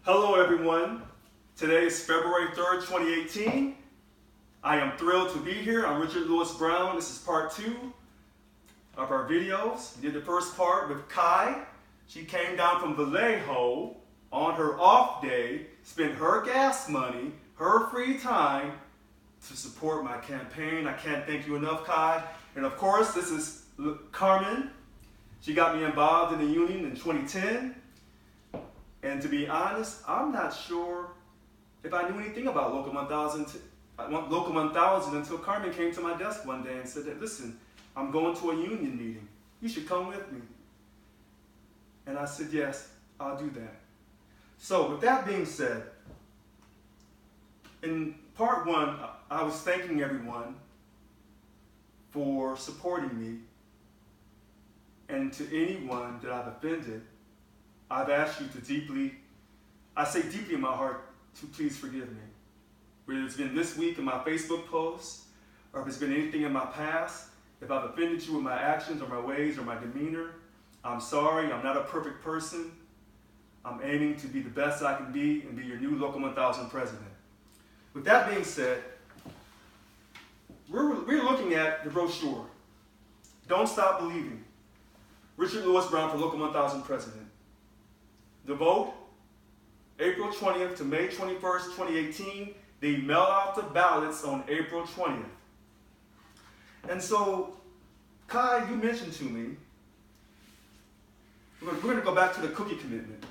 Hello everyone. Today is February 3rd, 2018. I am thrilled to be here. I'm Richard Lewis Brown. This is part 2 of our videos. We did the first part with Kai. She came down from Vallejo on her off day, spent her gas money, her free time to support my campaign. I can't thank you enough, Kai. And of course, this is Carmen. She got me involved in the union in 2010. And to be honest, I'm not sure if I knew anything about Local 1000 until Carmen came to my desk one day and said that, listen, I'm going to a union meeting. You should come with me. And I said, yes, I'll do that. So with that being said, in part 1, I was thanking everyone for supporting me. And to anyone that I've offended, I've asked you to deeply in my heart, to please forgive me. Whether it's been this week in my Facebook posts, or if it's been anything in my past, if I've offended you with my actions or my ways or my demeanor, I'm sorry, I'm not a perfect person. I'm aiming to be the best I can be and be your new Local 1000 president. With that being said, we're looking at the brochure, Don't Stop Believing, Richard Lewis Brown for Local 1000 president. The vote, April 20th to May 21st, 2018. They mail out the ballots on April 20th. And so, Kai, you mentioned to me, we're going to go back to the cookie commitment.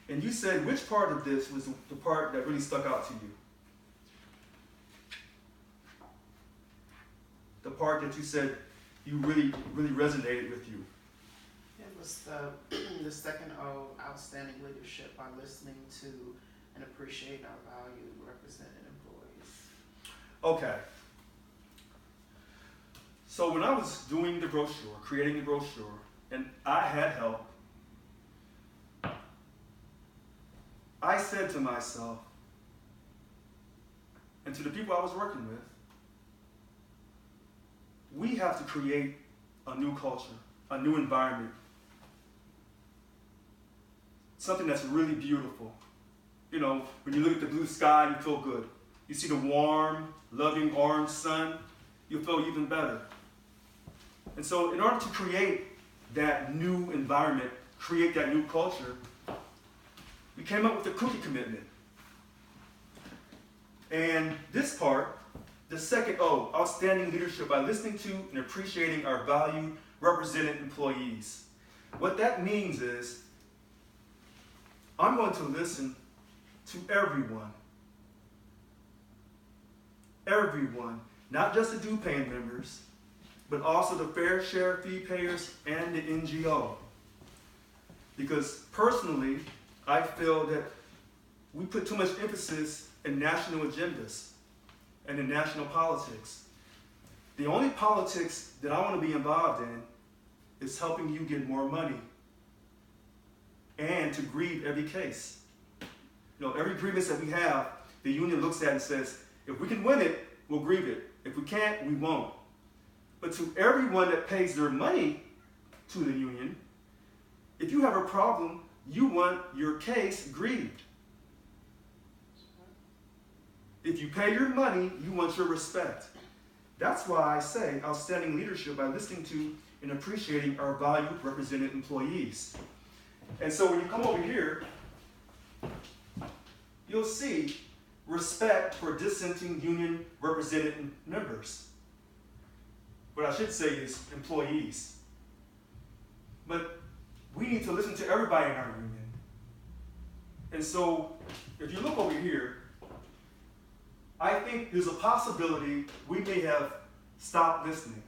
And you said which part of this was the part that really stuck out to you? The part that you said you really resonated with you. It was the second O, outstanding leadership by listening to and appreciating our valued represented employees. Okay. So when I was doing the brochure, creating the brochure, and I had help, I said to myself, and to the people I was working with, we have to create a new culture, a new environment, something that's really beautiful. You know, when you look at the blue sky, you feel good. You see the warm, loving orange sun, you feel even better. And so in order to create that new environment, create that new culture, we came up with the cookie commitment. And this part, the second O, outstanding leadership by listening to and appreciating our valued represented employees. What that means is, I'm going to listen to everyone. Everyone, not just the due paying members, but also the fair share fee payers and the NGO. Because personally, I feel that we put too much emphasis in national agendas and in national politics. The only politics that I want to be involved in is helping you get more money and to grieve every case. You know, every grievance that we have, the union looks at and says, if we can win it, we'll grieve it. If we can't, we won't. But to everyone that pays their money to the union, if you have a problem, you want your case grieved. If you pay your money, you want your respect. That's why I say outstanding leadership by listening to and appreciating our valued represented employees. And so when you come over here, you'll see respect for dissenting union represented members. What I should say is employees. But we need to listen to everybody in our union. And so if you look over here, I think there's a possibility we may have stopped listening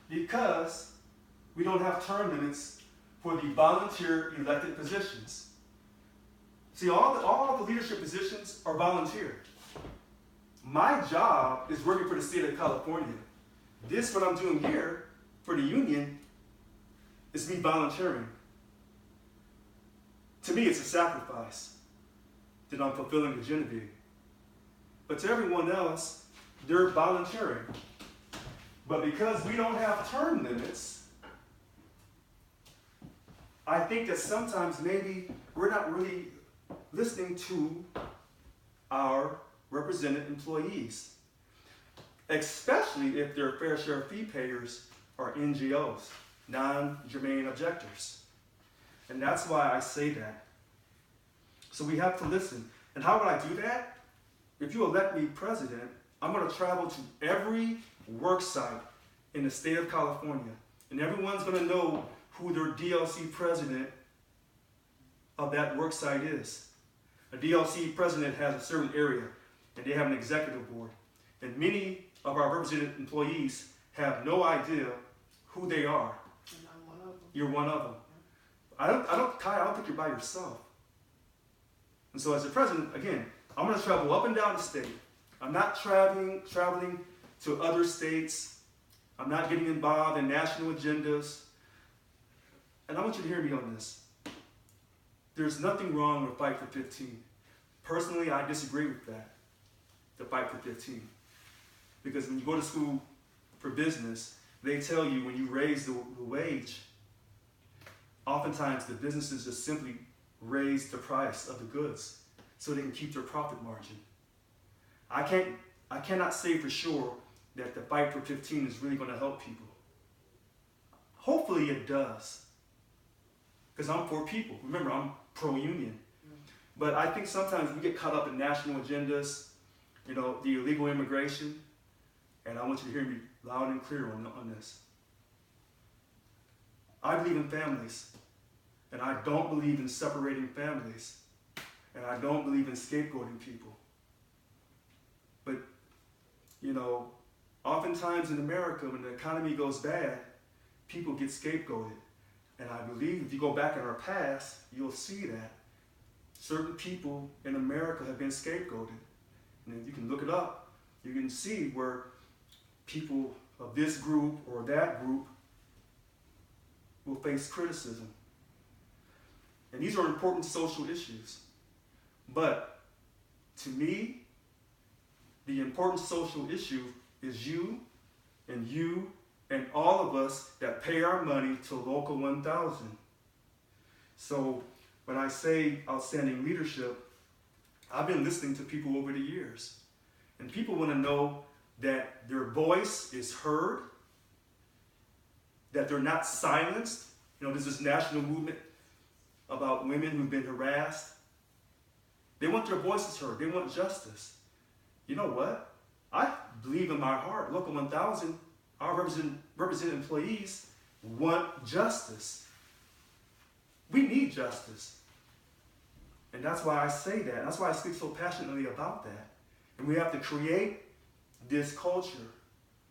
because we don't have term limits for the volunteer elected positions. See, all the leadership positions are volunteer. My job is working for the state of California. This, what I'm doing here for the union, is me volunteering. To me, it's a sacrifice that I'm fulfilling the Genevieve. But to everyone else, they're volunteering. But because we don't have term limits, I think that sometimes maybe we're not really listening to our represented employees, especially if their fair share fee payers are NGOs, non-germane objectors. And that's why I say that. So we have to listen. And how would I do that? If you elect me president, I'm going to travel to every work site in the state of California, and everyone's going to know who their DLC president of that work site is. A DLC president has a certain area, and they have an executive board. And many of our represented employees have no idea who they are. And I'm one of them. You're one of them. Kai, I don't think you're by yourself. And so as a president, again, I'm going to travel up and down the state. I'm not traveling to other states. I'm not getting involved in national agendas. And I want you to hear me on this. There's nothing wrong with Fight for 15. Personally, I disagree with that, the Fight for 15. Because when you go to school for business, they tell you when you raise the wage, oftentimes the businesses just simply raise the price of the goods so they can keep their profit margin. I cannot say for sure that the Fight for 15 is really going to help people. Hopefully it does, because I'm for people. Remember, I'm pro-union. But I think sometimes we get caught up in national agendas, the illegal immigration, and I want you to hear me loud and clear on this. I believe in families, and I don't believe in separating families, and I don't believe in scapegoating people. But, oftentimes in America, when the economy goes bad, people get scapegoated. And I believe if you go back in our past, you'll see that certain people in America have been scapegoated. And if you can look it up, you can see where people of this group or that group will face criticism. And these are important social issues. But to me, the important social issue is you and all of us that pay our money to Local 1000. So when I say outstanding leadership, I've been listening to people over the years. And people want to know that their voice is heard, that they're not silenced. There's this national movement about women who've been harassed. They want their voices heard. They want justice. You know what? I believe in my heart, Local 1000, our represented employees want justice. We need justice. And that's why I say that. That's why I speak so passionately about that. And we have to create this culture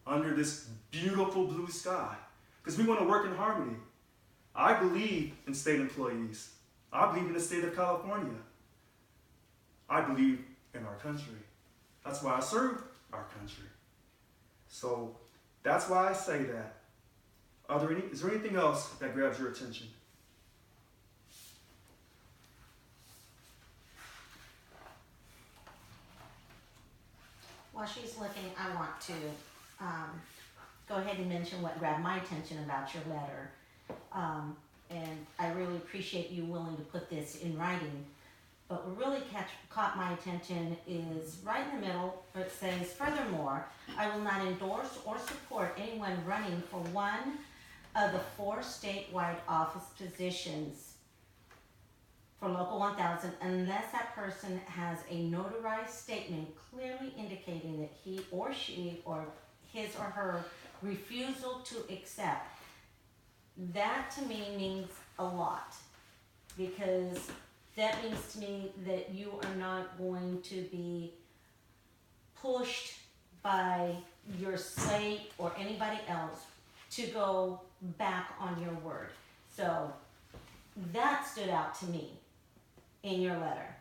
under this beautiful blue sky, because we want to work in harmony. I believe in state employees. I believe in the state of California. I believe in our country. That's why I serve our country. So that's why I say that. Is there anything else that grabs your attention? While she's looking, I want to go ahead and mention what grabbed my attention about your letter. And I really appreciate you willing to put this in writing. But what really caught my attention is right in the middle, where it says, furthermore, I will not endorse or support anyone running for one of the 4 statewide office positions for Local 1000 unless that person has a notarized statement clearly indicating that he or she or his or her refusal to accept. That to me means a lot, because that means to me that you are not going to be pushed by your slate or anybody else to go back on your word. So that stood out to me in your letter.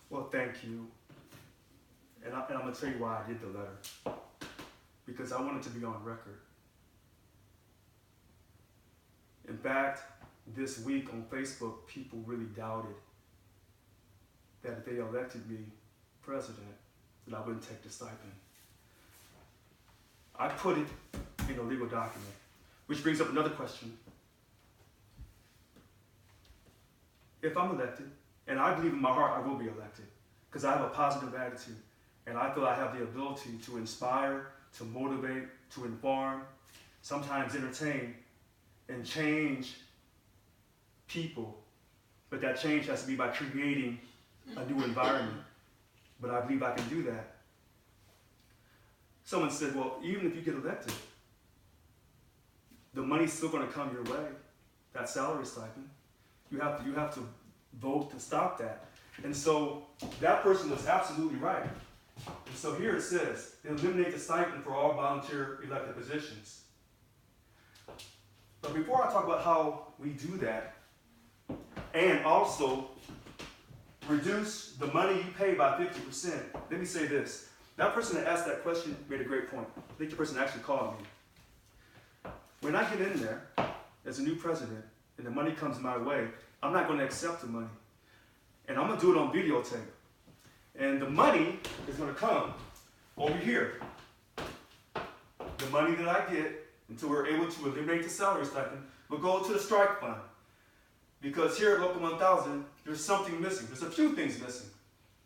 Well, thank you. And I'm going to tell you why I did the letter. Because I wanted to be on record. In fact, this week on Facebook, people really doubted that if they elected me president, that I wouldn't take the stipend. I put it in a legal document, which brings up another question. if I'm elected, and I believe in my heart I will be elected, because I have a positive attitude, and I feel I have the ability to inspire, to motivate, to inform, sometimes entertain, and change people. But that change has to be by creating a new environment. But I believe I can do that. Someone said, well, even if you get elected, the money's still going to come your way, that salary stipend. You have to vote to stop that. And so that person was absolutely right. And so here it says, eliminate the stipend for all volunteer elected positions. But before I talk about how we do that, and also reduce the money you pay by 50%, let me say this. That person that asked that question made a great point. I think the person actually called me. When I get in there as a new president and the money comes my way, I'm not going to accept the money. And I'm going to do it on videotape. And the money is going to come over here. The money that I get until we're able to eliminate the salary stipend will go to the strike fund. Because here at Local 1000, there's something missing. There's a few things missing.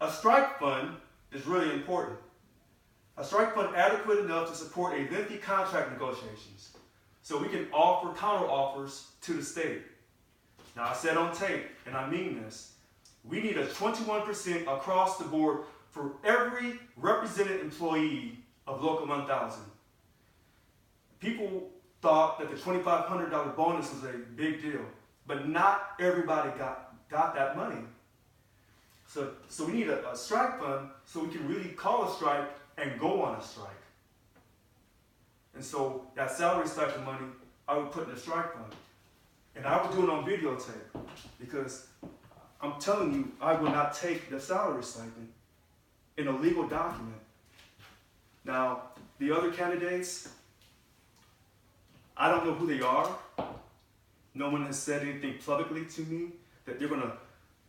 A strike fund is really important. A strike fund adequate enough to support a lengthy contract negotiations. So we can offer counter offers to the state. Now I said on tape, and I mean this, we need a 21% across the board for every represented employee of Local 1000. People thought that the $2,500 bonus was a big deal, but not everybody got that money. So we need a strike fund so we can really call a strike and go on a strike. And so that salary stipend money, I would put in the strike fund. And I would do it on videotape because I'm telling you, I will not take the salary stipend in a legal document. Now, the other candidates, I don't know who they are. No one has said anything publicly to me that they're going to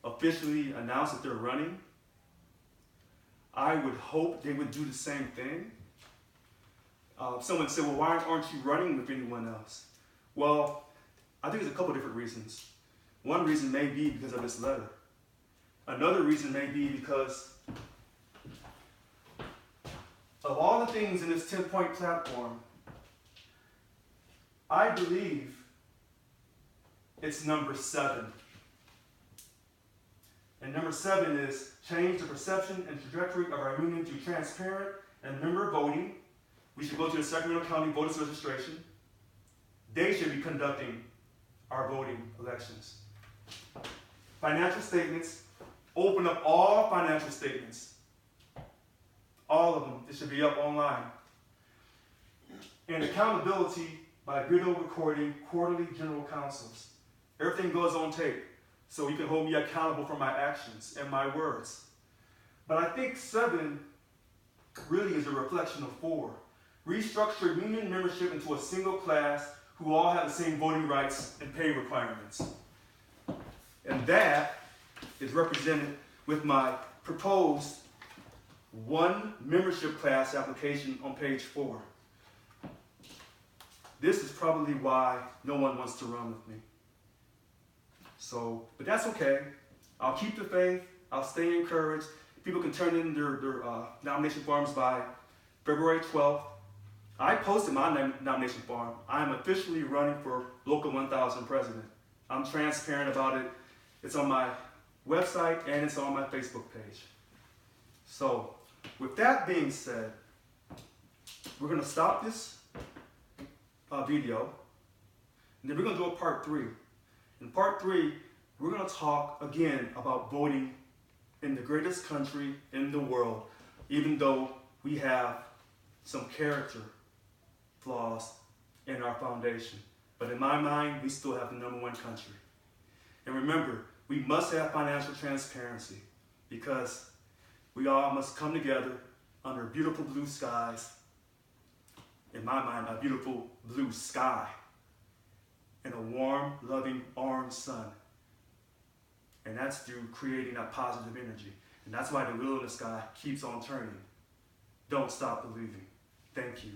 officially announce that they're running. I would hope they would do the same thing. Someone said, well, why aren't you running with anyone else? Well, I think there's a couple different reasons. One reason may be because of this letter. Another reason may be because of all the things in this 10-point platform, I believe it's number 7. And number 7 is change the perception and trajectory of our union through transparent and member voting. We should go to the Sacramento County Voters Registration. They should be conducting our voting elections. Financial statements, open up all financial statements. All of them, it should be up online. And accountability by video recording quarterly general councils. Everything goes on tape, so you can hold me accountable for my actions and my words. But I think 7 really is a reflection of 4. Restructure union membership into a single class who all have the same voting rights and pay requirements. And that is represented with my proposed 1 membership class application on page 4. This is probably why no one wants to run with me. So, but that's okay. I'll keep the faith. I'll stay encouraged. People can turn in their nomination forms by February 12th. I posted my nomination form. I'm officially running for Local 1000 president. I'm transparent about it. It's on my website and it's on my Facebook page. So, with that being said, we're going to stop this video, and then we're going to do a part 3. In part 3, we're going to talk again about voting in the greatest country in the world, even though we have some character flaws in our foundation. But in my mind, we still have the #1 country. And remember, we must have financial transparency because we all must come together under beautiful blue skies. In my mind, a beautiful blue sky and a warm, loving orange sun. And that's through creating that positive energy. And that's why the wheel in the sky keeps on turning. Don't stop believing. Thank you.